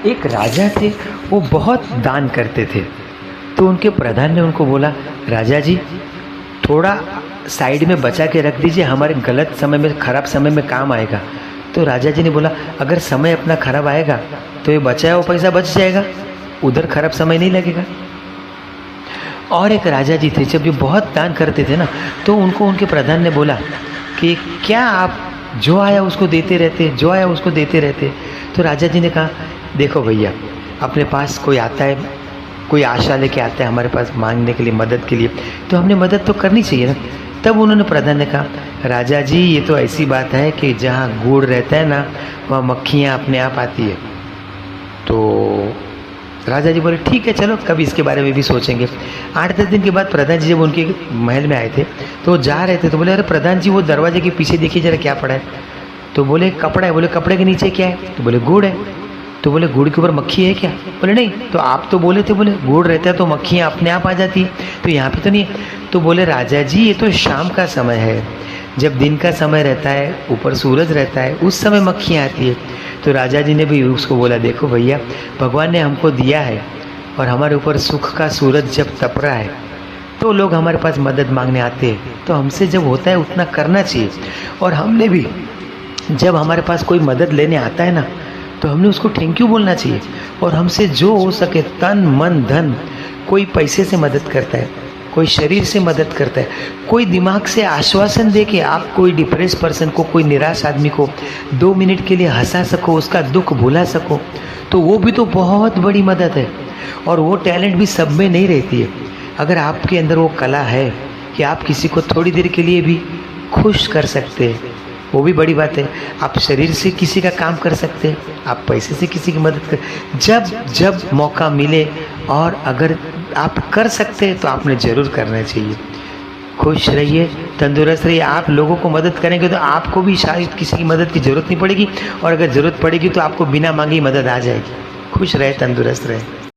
एक राजा थे, वो बहुत दान करते थे। तो उनके प्रधान ने उनको बोला, राजा जी थोड़ा साइड में बचा के रख दीजिए, हमारे गलत समय में, खराब समय में काम आएगा। तो राजा जी ने बोला, अगर समय अपना खराब आएगा तो ये बचाया हुआ पैसा बच जाएगा, उधर खराब समय नहीं लगेगा। और एक राजा जी थे, जब ये बहुत दान करते थे ना, तो उनको उनके प्रधान ने बोला कि क्या आप जो आया उसको देते रहते, जो आया उसको देते रहते। तो राजा जी ने कहा, देखो भैया, अपने पास कोई आता है, कोई आशा लेके आता है हमारे पास मांगने के लिए, मदद के लिए, तो हमने मदद तो करनी चाहिए ना। तब उन्होंने प्रधान ने कहा, राजा जी ये तो ऐसी बात है कि जहाँ गुड़ रहता है ना, वहाँ मक्खियाँ अपने आप आती है। तो राजा जी बोले, ठीक है चलो कभी इसके बारे में भी सोचेंगे। 8-10 दिन के बाद प्रधान जी जब उनके महल में आए थे, तो वो जा रहे थे, तो बोले, अरे प्रधान जी वो दरवाजे के पीछे देखिए जरा क्या पड़ा है। तो बोले, कपड़ा है। बोले, कपड़े के नीचे क्या है? तो बोले, गुड़ है। तो बोले, गुड़ के ऊपर मक्खी है क्या? बोले, नहीं। तो आप तो बोले थे, बोले गुड़ रहता है तो मक्खियाँ अपने आप आ जाती है, तो यहाँ पे तो नहीं है। तो बोले, राजा जी ये तो शाम का समय है, जब दिन का समय रहता है, ऊपर सूरज रहता है, उस समय मक्खियाँ आती है। तो राजा जी ने भी उसको बोला, देखो भैया, भगवान ने हमको दिया है और हमारे ऊपर सुख का सूरज जब तप रहा है तो लोग हमारे पास मदद मांगने आते हैं, तो हमसे जब होता है उतना करना चाहिए। और हमने भी जब हमारे पास कोई मदद लेने आता है ना, तो हमने उसको थैंक यू बोलना चाहिए। और हमसे जो हो सके तन मन धन, कोई पैसे से मदद करता है, कोई शरीर से मदद करता है, कोई दिमाग से आश्वासन दे के आप कोई डिप्रेस पर्सन को, कोई निराश आदमी को 2 मिनट के लिए हंसा सको, उसका दुख भुला सको, तो वो भी तो बहुत बड़ी मदद है। और वो टैलेंट भी सब में नहीं रहती है। अगर आपके अंदर वो कला है कि आप किसी को थोड़ी देर के लिए भी खुश कर सकते हैं, वो भी बड़ी बात है। आप शरीर से किसी का काम कर सकते हैं, आप पैसे से किसी की मदद कर, जब जब मौका मिले और अगर आप कर सकते हैं तो आपने ज़रूर करना चाहिए। खुश रहिए, तंदुरुस्त रहिए। आप लोगों को मदद करेंगे तो आपको भी शायद किसी की मदद की ज़रूरत नहीं पड़ेगी, और अगर ज़रूरत पड़ेगी तो आपको बिना मांगे ही मदद आ जाएगी। खुश रहे, तंदुरुस्त रहे।